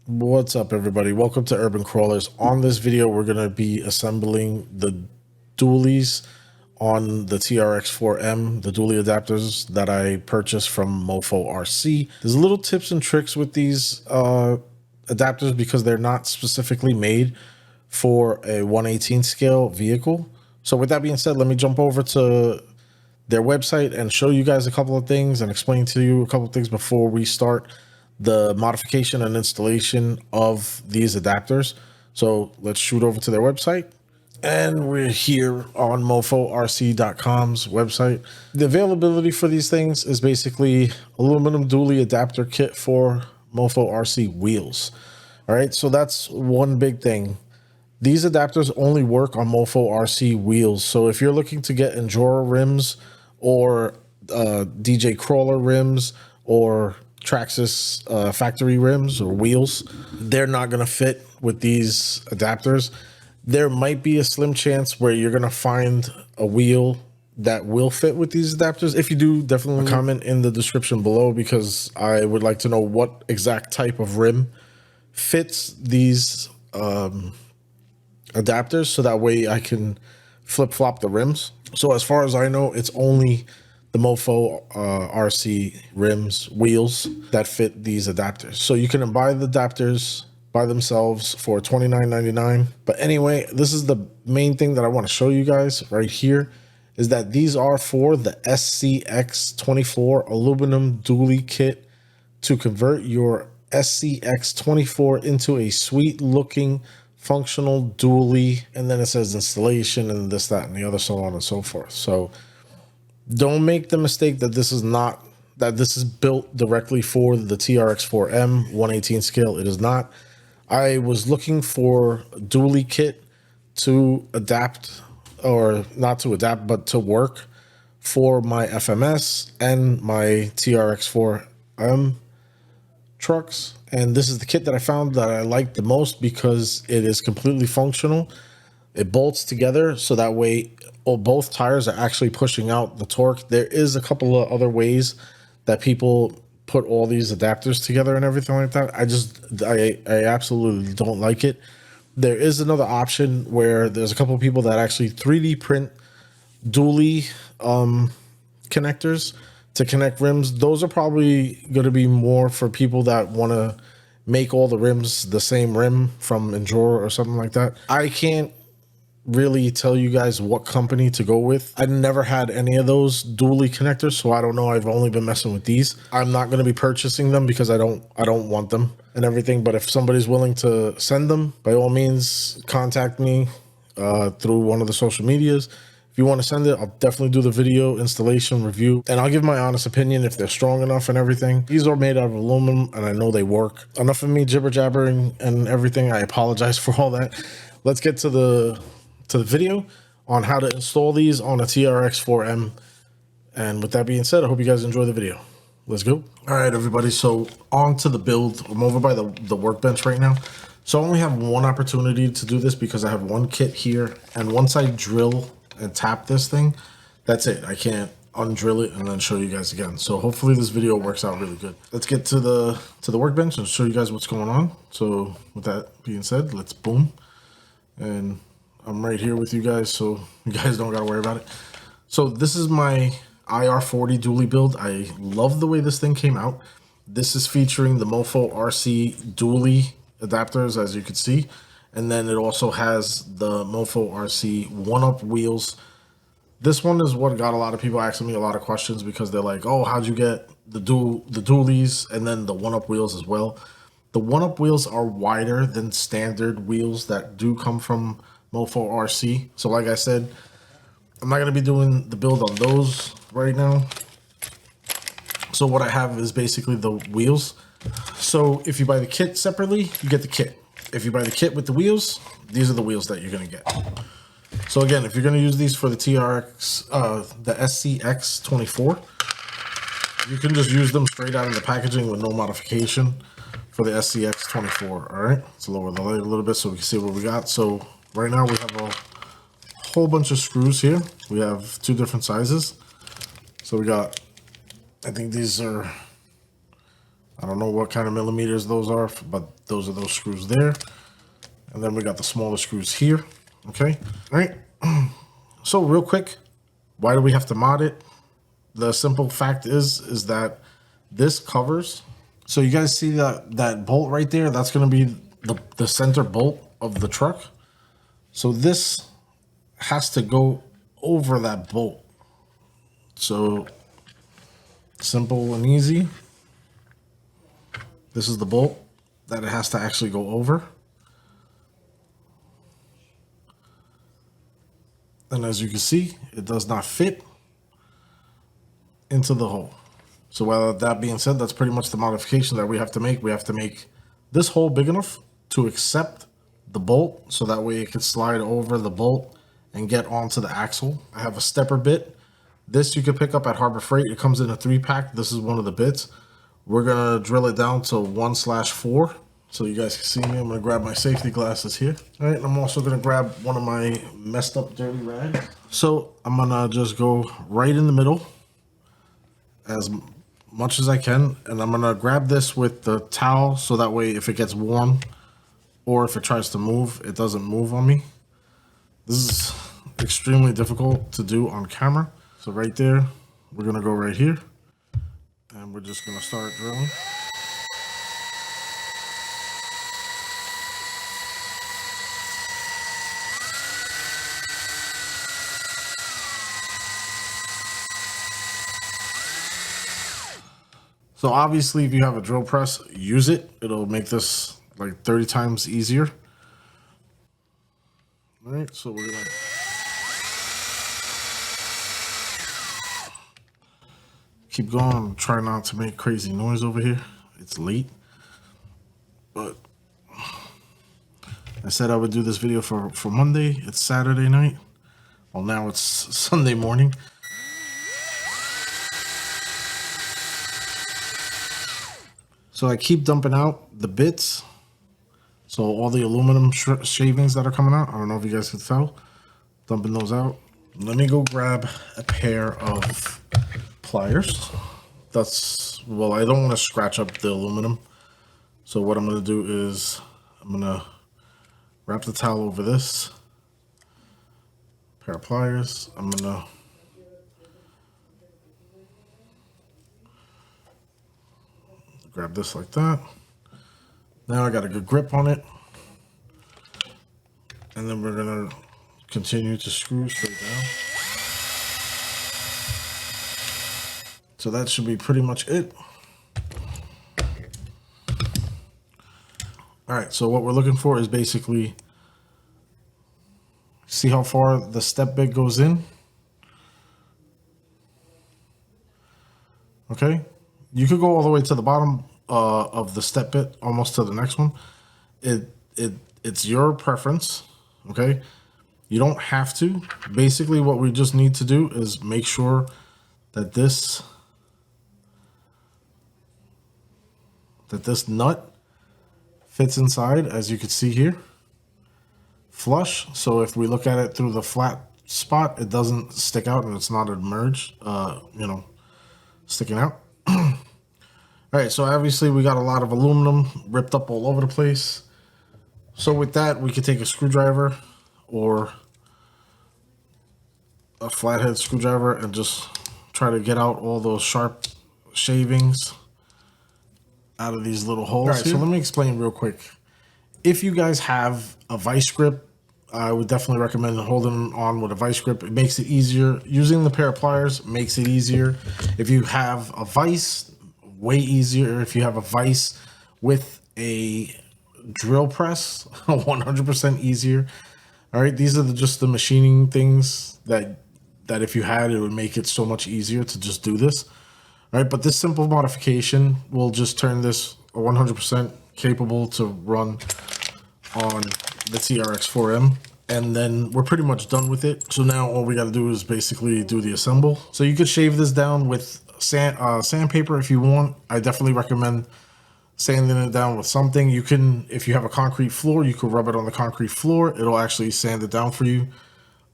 What's up, everybody? Welcome to Urban Crawlers. On this video, we're going to be assembling the dualies on the TRX4M, the dually adapters that I purchased from MOFO RC. There's little tips and tricks with these adapters because they're not specifically made for a 1/18 scale vehicle. So with that being said, let me jump over to their website and show you guys a couple of things and explain to you a couple of things before we start the modification and installation of these adapters. So let's shoot over to their website. And we're here on MoFoRC.com's website. The availability for these things is basically aluminum dually adapter kit for MOFO RC Wheels. All right, so that's one big thing. These adapters only work on MOFO RC Wheels. So if you're looking to get Enduro rims or DJ Crawler rims or Traxxas factory rims or wheels, they're not going to fit with these adapters. There might be a slim chance where you're going to find a wheel that will fit with these adapters. If you do, definitely comment in the description below, because I would like to know what exact type of rim fits these adapters, so that way I can flip-flop the rims. So as far as I know, it's only the MOFO RC rims, wheels that fit these adapters. So you can buy the adapters by themselves for $29.99. But anyway, this is the main thing that I want to show you guys right here, is that these are for the SCX24 aluminum dually kit to convert your SCX24 into a sweet looking functional dually. And then it says installation and this, that, and the other, so on and so forth. So don't make the mistake that this is built directly for the TRX4M 1/18 scale. It is not. I was looking for a dually kit to adapt, or not to adapt, but to work for my FMS and my TRX4M trucks. And this is the kit that I found that I like the most because it is completely functional. It bolts together so that way both tires are actually pushing out the torque. There is a couple of other ways that people put all these adapters together and everything like that. I absolutely don't like it. There is another option where there's a couple of people that actually 3D print dually connectors to connect rims. Those are probably going to be more for people that want to make all the rims the same rim from Enduro or something like that. I can't really tell you guys what company to go with. I never had any of those dually connectors, so I don't know. I've only been messing with these. I'm not going to be purchasing them because I don't want them and everything. But if somebody's willing to send them, by all means, contact me through one of the social medias. If you want to send it, I'll definitely do the video installation review, and I'll give my honest opinion if they're strong enough and everything. These are made out of aluminum, and I know they work. Enough of me jibber jabbering and everything. I apologize for all that. Let's get to the video on how to install these on a TRX4M. And with that being said, I hope you guys enjoy the video. Let's go. All right, everybody. So on to the build. I'm over by the workbench right now. So I only have one opportunity to do this because I have one kit here. And once I drill and tap this thing, that's it. I can't undrill it and then show you guys again. So hopefully this video works out really good. Let's get to the workbench and show you guys what's going on. So with that being said, let's boom. And I'm right here with you guys, so you guys don't gotta worry about it. So this is my IR40 dually build. I love the way this thing came out. This is featuring the MOFO RC dually adapters, as you can see. And then it also has the MOFO RC one-up wheels. This one is what got a lot of people asking me a lot of questions, because they're like, oh, how'd you get the dualies and then the one-up wheels as well? The one-up wheels are wider than standard wheels that do come from MOFO RC. So like I said, I'm not going to be doing the build on those right now. So what I have is basically the wheels. So if you buy the kit separately, you get the kit. If you buy the kit with the wheels, these are the wheels that you're going to get. So again, if you're going to use these for the TRX, the SCX24, you can just use them straight out of the packaging with no modification for the SCX24. All right, let's lower the light a little bit so we can see what we got. So right now we have a whole bunch of screws here. We have two different sizes. So we got, I think these are I don't know what kind of millimeters those are, but those are those screws there. And then we got the smaller screws here. Okay. All right. So real quick, why do we have to mod it? The simple fact is that this covers. So you guys see that bolt right there? That's going to be the center bolt of the truck. So this has to go over that bolt. So simple and easy. This is the bolt that it has to actually go over. And as you can see, it does not fit into the hole. So with that being said, that's pretty much the modification that we have to make. We have to make this hole big enough to accept the bolt, so that way it can slide over the bolt and get onto the axle. I have a stepper bit. This you can pick up at Harbor Freight. It comes in a 3-pack. This is one of the bits. We're gonna drill it down to 1/4. So you guys can see me. I'm gonna grab my safety glasses here. All right, and I'm also gonna grab one of my messed up dirty rags. So I'm gonna just go right in the middle as much as I can, and I'm gonna grab this with the towel so that way if it gets warm or if it tries to move, it doesn't move on me. This is extremely difficult to do on camera. So right there, we're gonna go right here, and we're just gonna start drilling. So obviously, if you have a drill press, use it. It'll make this like 30 times easier. All right, so we're gonna keep going. Try not to make crazy noise over here. It's late, but I said I would do this video for Monday. It's Saturday night. Well, now it's Sunday morning. So I keep dumping out the bits. So all the aluminum shavings that are coming out, I don't know if you guys can tell, dumping those out. Let me go grab a pair of pliers. Well, I don't want to scratch up the aluminum. So what I'm going to do is I'm going to wrap the towel over this pair of pliers. I'm going to grab this like that. Now I got a good grip on it. And then we're gonna continue to screw straight down. So that should be pretty much it. All right, so what we're looking for is basically, see how far the step bit goes in? Okay. You could go all the way to the bottom of the step bit, almost to the next one. It's your preference, okay? You don't have to. Basically, what we just need to do is make sure that this nut fits inside, as you can see here, flush. So if we look at it through the flat spot, it doesn't stick out and it's not emerged, sticking out. All right, so obviously we got a lot of aluminum ripped up all over the place. So with that, we could take a screwdriver or a flathead screwdriver and just try to get out all those sharp shavings out of these little holes. All right, so let me explain real quick. If you guys have a vice grip, I would definitely recommend holding on with a vice grip. It makes it easier. Using the pair of pliers makes it easier. If you have a vice, way easier. If you have a vice with a drill press, 100% easier. All right, these are just the machining things that if you had, it would make it so much easier to just do this. All right, but this simple modification will just turn this 100% capable to run on the TRX4M. And then we're pretty much done with it. So now all we got to do is basically do the assemble. So you could shave this down with sandpaper if you want. I definitely recommend sanding it down with something. You can, if you have a concrete floor, you could rub it on the concrete floor. It'll actually sand it down for you.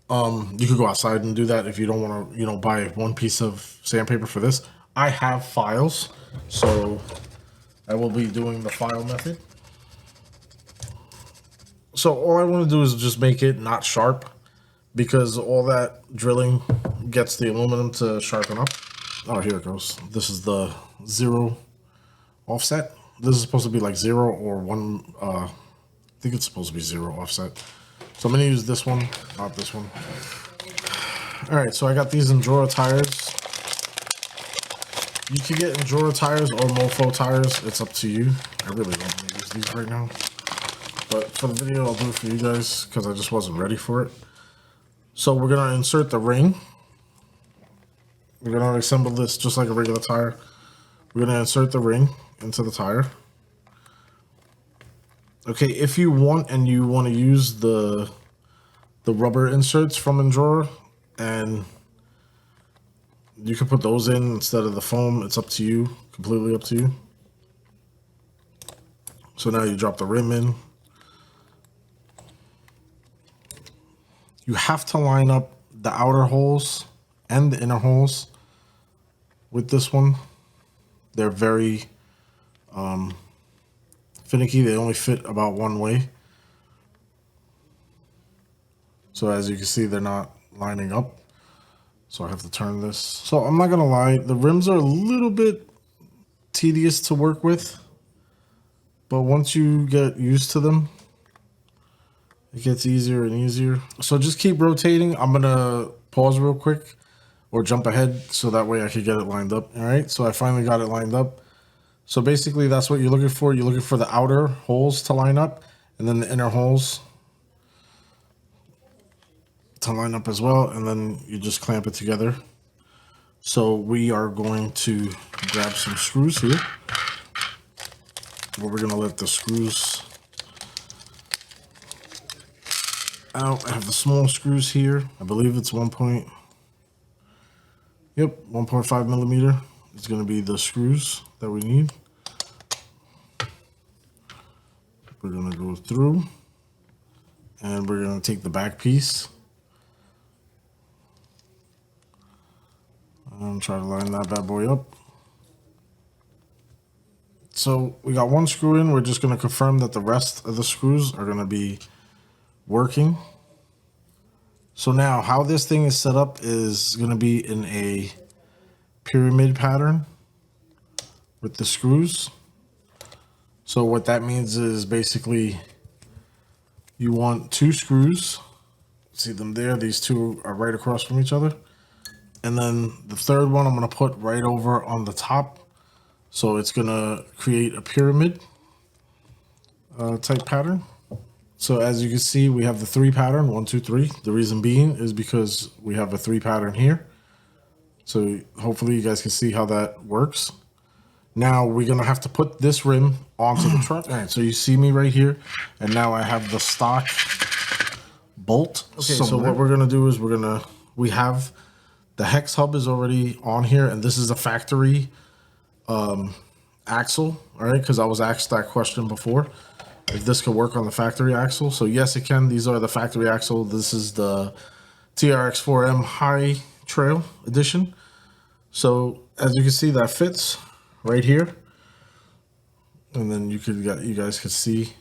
You could go outside and do that if you don't want to, buy one piece of sandpaper for this. I have files, so I will be doing the file method. So all I want to do is just make it not sharp, because all that drilling gets the aluminum to sharpen up. Oh, here it goes. This is the 0 offset. This is supposed to be like 0 or 1. I think it's supposed to be 0 offset. So I'm going to use this one, not this one. All right, so I got these Enduro tires. You can get Enduro tires or MOFO tires. It's up to you. I really don't want to use these right now. But for the video, I'll do it for you guys because I just wasn't ready for it. So we're going to insert the ring. We're going to assemble this just like a regular tire. We're going to insert the ring into the tire. Okay, if you want and you want to use the rubber inserts from Enduro, and you can put those in instead of the foam, it's up to you, completely up to you. So now you drop the rim in. You have to line up the outer holes and the inner holes with this one. They're very finicky. They only fit about one way. So as you can see, they're not lining up. So I have to turn this. So I'm not gonna lie, the rims are a little bit tedious to work with, but once you get used to them, it gets easier and easier. So just keep rotating. I'm gonna pause real quick or jump ahead so that way I can get it lined up. All right, so I finally got it lined up. So basically that's what you're looking for. You're looking for the outer holes to line up and then the inner holes to line up as well. And then you just clamp it together. So we are going to grab some screws here. Where we're gonna let the screws out. I have the small screws here. I believe it's 1.5 millimeter. It's going to be the screws that we need. We're going to go through and we're going to take the back piece and try to line that bad boy up. So we got one screw in. We're just going to confirm that the rest of the screws are going to be working. So now how this thing is set up is going to be in a pyramid pattern with the screws. So what that means is basically you want 2 screws. See them there? These 2 are right across from each other. And then the third one I'm going to put right over on the top. So it's going to create a pyramid type pattern. So as you can see, we have the 3 pattern, 1, 2, 3. The reason being is because we have a 3 pattern here. So hopefully you guys can see how that works. Now we're going to have to put this rim onto the truck. All right, so you see me right here. And now I have the stock bolt. Okay, so what we're going to do is we have the hex hub is already on here. And this is a factory axle. All right, because I was asked that question before, if this could work on the factory axle. So yes, it can. These are the factory axle. This is the TRX4M High Trail Edition. So as you can see, that fits right here. And then you guys can see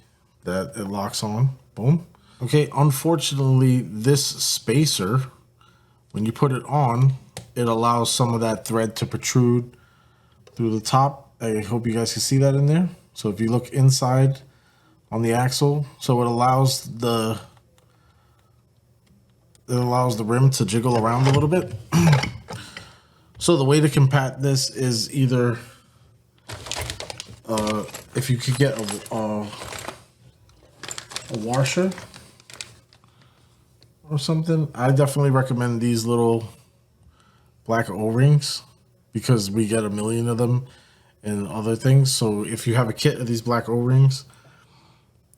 that it locks on. Boom. Okay, unfortunately, this spacer, when you put it on, it allows some of that thread to protrude through the top. I hope you guys can see that in there. So if you look inside on the axle, so it allows the rim to jiggle around a little bit. So the way to combat this is either if you could get a washer or something. I definitely recommend these little black O-rings because we get a million of them and other things. So if you have a kit of these black O-rings,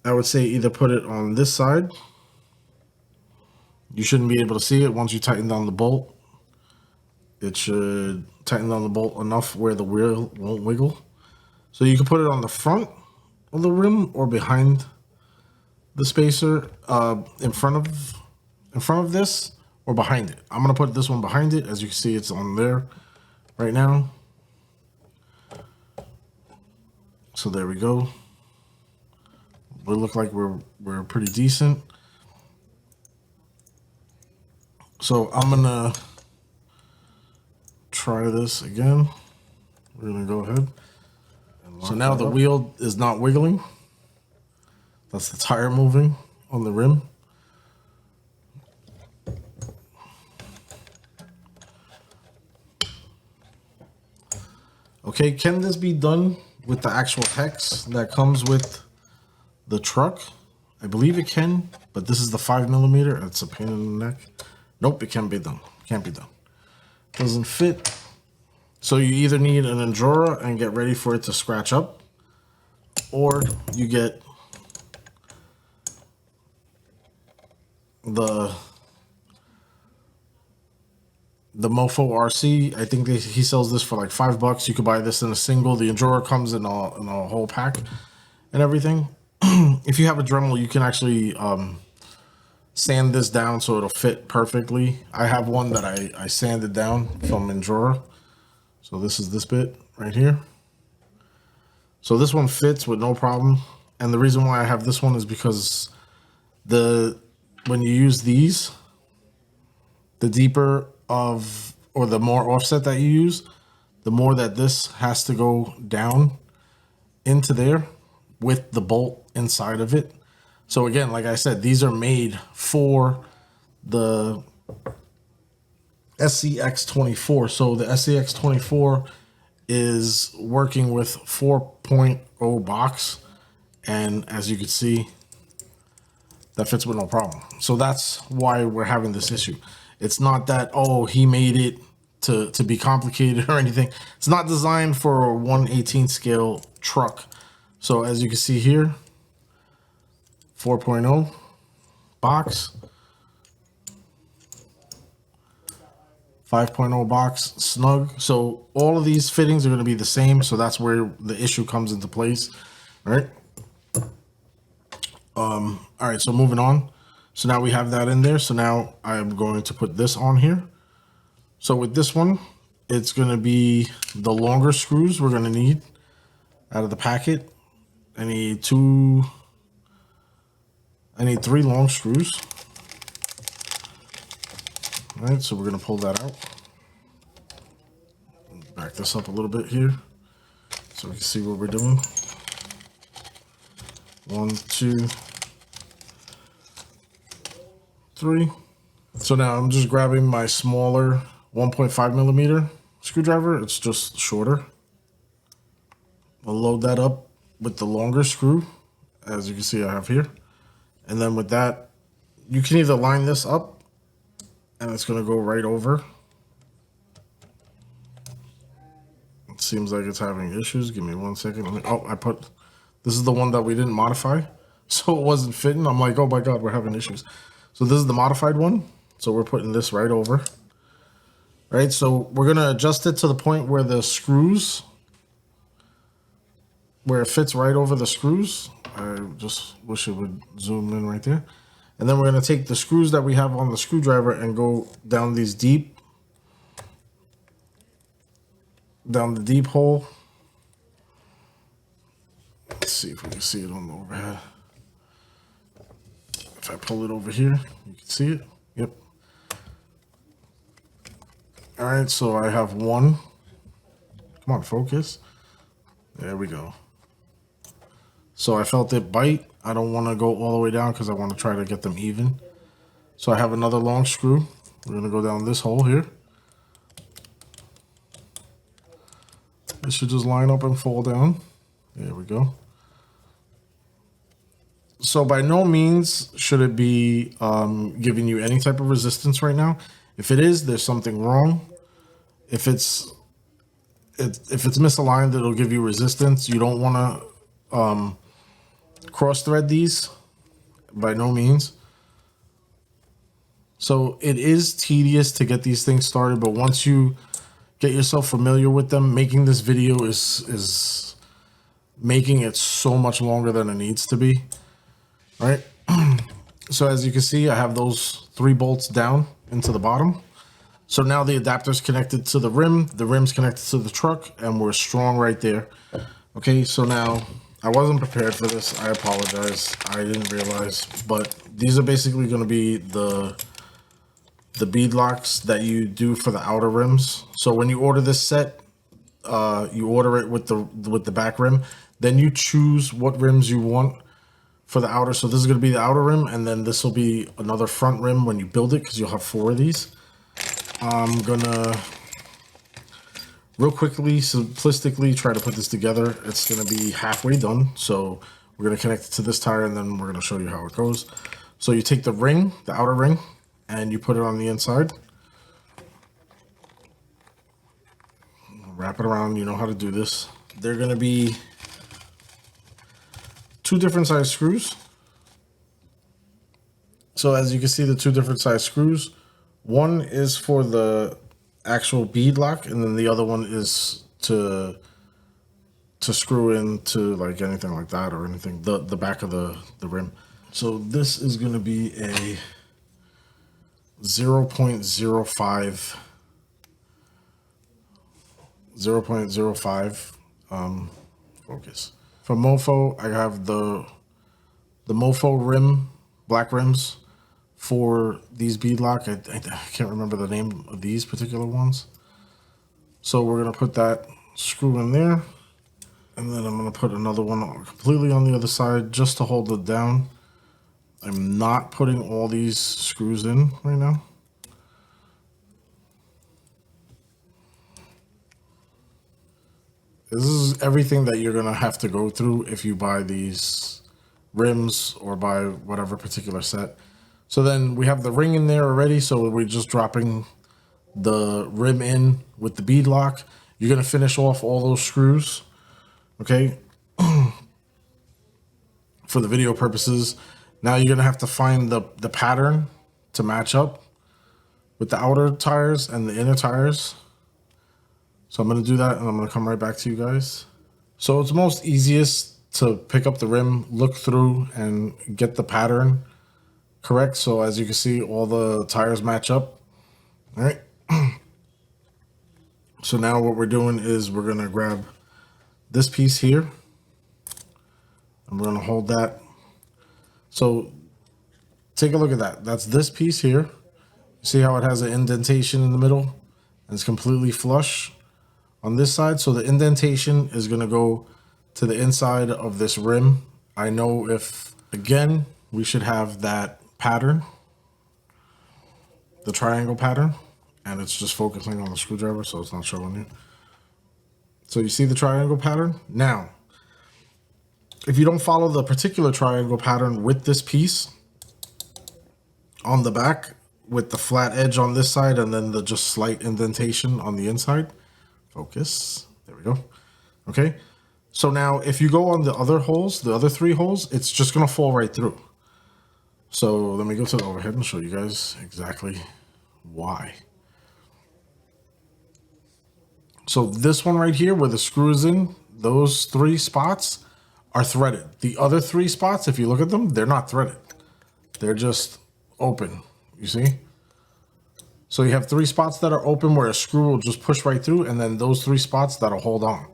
I would say either put it on this side. You shouldn't be able to see it once you tighten down the bolt. It should tighten down the bolt enough where the wheel won't wiggle. So you can put it on the front of the rim or behind the spacer, in front of this or behind it. I'm gonna put this one behind it. As you can see, it's on there right now. So there we go. We look like we're pretty decent. So I'm gonna try this again. We're gonna go ahead. So now the wheel is not wiggling. That's the tire moving on the rim. Okay, can this be done with the actual hex that comes with the truck? I believe it can, but this is the 5mm. It's a pain in the neck. Nope, it can't be done. Can't be done. Doesn't fit. So you either need an Endura and get ready for it to scratch up, or you get the MOFO RC. I think he sells this for like $5. You could buy this in a single. The Endura comes in a whole pack and everything. If you have a Dremel, you can actually sand this down so it'll fit perfectly. I have one that I sanded down from Endura. So this is this bit right here. So this one fits with no problem. And the reason why I have this one is because when you use these, the deeper or the more offset that you use, the more that this has to go down into there with the bolt inside of it. So again, like I said, these are made for the SCX24. So the SCX24 is working with 4.0 box, and as you can see, that fits with no problem. So that's why we're having this issue. It's not that, oh, he made it to be complicated or anything. It's not designed for a 1/18 scale truck. So as you can see here, 4.0 box, 5.0 box, snug. So all of these fittings are going to be the same. So that's where the issue comes into place. All right. All right. So moving on. So now we have that in there. So now I'm going to put this on here. So with this one, it's going to be the longer screws we're going to need out of the packet. I need 3 long screws. All right, so we're going to pull that out. Back this up a little bit here so we can see what we're doing. 1, 2, 3. So now I'm just grabbing my smaller 1.5mm screwdriver. It's just shorter. I'll load that up with the longer screw, as you can see I have here. And then with that, you can either line this up and it's going to go right over. It seems like it's having issues. Give me 1 second. This is the one that we didn't modify, so it wasn't fitting. I'm like, oh my God, we're having issues. So this is the modified one. So we're putting this right over. Right, so we're going to adjust it to the point where the screws, where it fits right over the screws. I just wish it would zoom in right there. And then we're going to take the screws that we have on the screwdriver and go down these down the deep hole. Let's see if we can see it on the overhead. If I pull it over here, you can see it. Yep. All right, so I have one. Come on, focus. There we go. So I felt it bite. I don't want to go all the way down because I want to try to get them even. So I have another long screw. We're going to go down this hole here. It should just line up and fall down. There we go. So by no means should it be giving you any type of resistance right now. If it is, there's something wrong. If it's misaligned, it'll give you resistance. You don't want to cross thread these, by no means. So it is tedious to get these things started, but once you get yourself familiar with them, making this video is making it so much longer than it needs to be. All right. So as you can see, I have those 3 bolts down into the bottom. So now the adapter's connected to the rim's connected to the truck, and we're strong right there. Okay, so now I wasn't prepared for this. I apologize. I didn't realize, but these are basically going to be the bead locks that you do for the outer rims. So when you order this set, you order it with the back rim. Then you choose what rims you want for the outer. So this is going to be the outer rim, and then this will be another front rim when you build it, because you'll have 4 of these. I'm gonna real quickly, simplistically try to put this together. It's going to be halfway done. So we're going to connect it to this tire, and then we're going to show you how it goes. So you take the ring, the outer ring, and you put it on the inside. Wrap it around. You know how to do this. They're going to be 2 different size screws. So as you can see, the 2 different size screws. One is for the actual bead lock, and then the other one is to screw into like anything like that, or anything, the back of the rim. So this is going to be a 0.05 focus. From MOFO, I have the MOFO rim, black rims for these bead lock. I can't remember the name of these particular ones. So we're going to put that screw in there. And then I'm going to put another one completely on the other side just to hold it down. I'm not putting all these screws in right now. This is everything that you're going to have to go through if you buy these rims or buy whatever particular set. So then we have the ring in there already. So we're just dropping the rim in with the bead lock. You're going to finish off all those screws. Okay. For the video purposes, now you're going to have to find the pattern to match up with the outer tires and the inner tires. So I'm going to do that, and I'm going to come right back to you guys. So it's most easiest to pick up the rim, look through, and get the pattern correct. So as you can see, all the tires match up. All right. So now what we're doing is we're going to grab this piece here, and we're going to hold that. So take a look at that. That's this piece here. See how it has an indentation in the middle, and it's completely flush on this side. So the indentation is going to go to the inside of this rim. I know if, again, we should have that pattern, the triangle pattern, and it's just focusing on the screwdriver, so it's not showing you. So you see the triangle pattern? Now, if you don't follow the particular triangle pattern with this piece on the back, with the flat edge on this side and then the just slight indentation on the inside, focus, there we go. Okay, so now if you go on the other holes, the other 3 holes, it's just gonna fall right through. So let me go to the overhead and show you guys exactly why. So this one right here where the screw is in, those 3 spots are threaded. The other 3 spots, if you look at them, they're not threaded. They're just open, you see? So you have 3 spots that are open where a screw will just push right through, and then those 3 spots that'll hold on.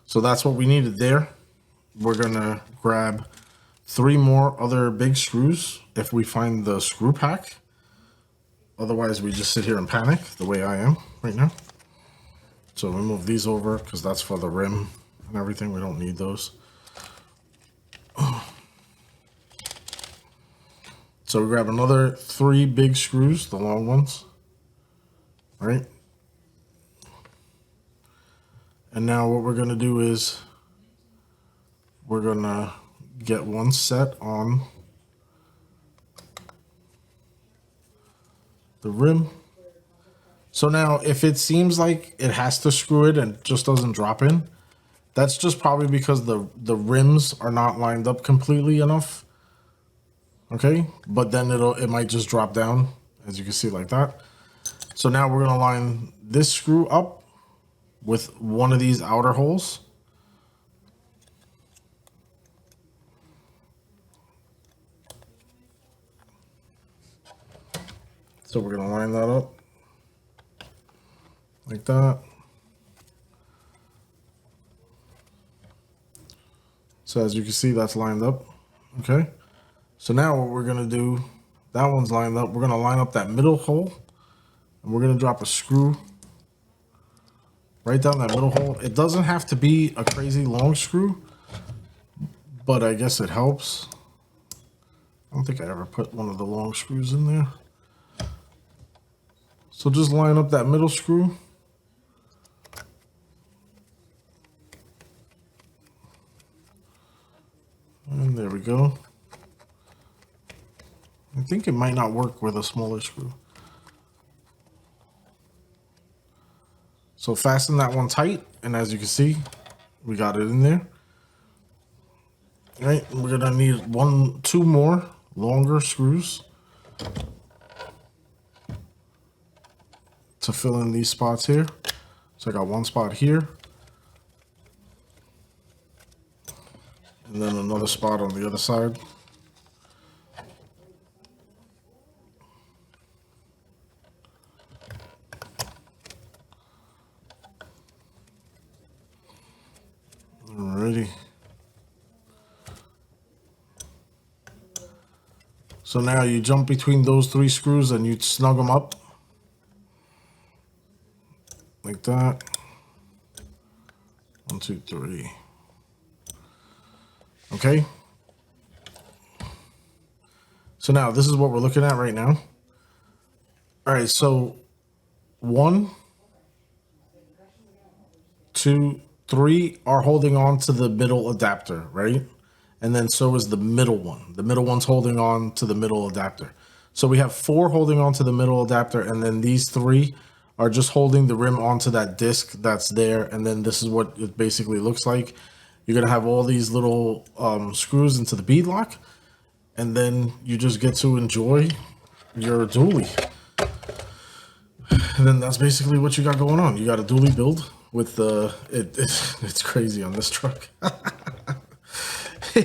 So that's what we needed there. We're gonna grab 3 more other big screws if we find the screw pack. Otherwise, we just sit here and panic the way I am right now. So we move these over because that's for the rim and everything. We don't need those. So we grab another 3 big screws, the long ones. All right. And now what we're going to do is we're going to get one set on the rim. So now if it seems like it has to screw it and just doesn't drop in, that's just probably because the rims are not lined up completely enough. Okay, but then it might just drop down, as you can see, like that. So now we're going to line this screw up with one of these outer holes. So we're going to line that up like that. So as you can see, that's lined up. Okay. So now what we're going to do, that one's lined up. We're going to line up that middle hole, and we're going to drop a screw right down that middle hole. It doesn't have to be a crazy long screw, but I guess it helps. I don't think I ever put one of the long screws in there. So just line up that middle screw. And there we go. I think it might not work with a smaller screw. So fasten that one tight, and as you can see, we got it in there. All right, we're gonna need two more longer screws to fill in these spots here. So I got one spot here, and then another spot on the other side. Alrighty. So now you jump between those three screws and you snug them up like that. 1, 2, 3. Okay. So now this is what we're looking at right now. All right, so 1, 2, 3 are holding on to the middle adapter, right? And then so is the middle one. The middle one's holding on to the middle adapter. So we have 4 holding on to the middle adapter, and then these 3 are just holding the rim onto that disc that's there. And then this is what it basically looks like. You're gonna have all these little screws into the bead lock, and then you just get to enjoy your dually. And then that's basically what you got going on. You got a dually build with the it's crazy on this truck.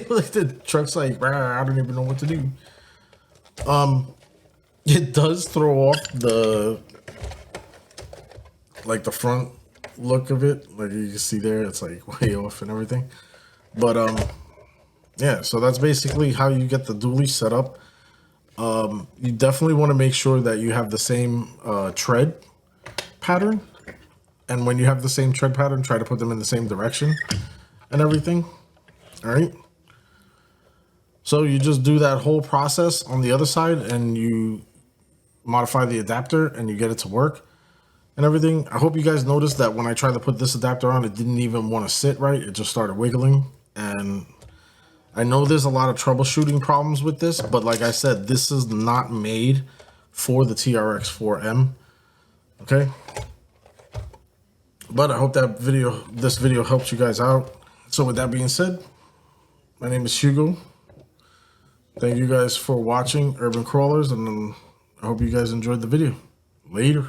Look, the truck's like, I don't even know what to do. It does throw off the front look of it. Like you can see there, it's like way off and everything. But yeah, so that's basically how you get the dually set up. You definitely want to make sure that you have the same tread pattern. And when you have the same tread pattern, try to put them in the same direction and everything. All right. So you just do that whole process on the other side, and you modify the adapter and you get it to work and everything. I hope you guys noticed that when I tried to put this adapter on, it didn't even want to sit right. It just started wiggling. And I know there's a lot of troubleshooting problems with this, but like I said, this is not made for the TRX4M. Okay. But I hope that this video helps you guys out. So with that being said, my name is Hugo. Thank you guys for watching Urban Crawlers, and I hope you guys enjoyed the video. Later.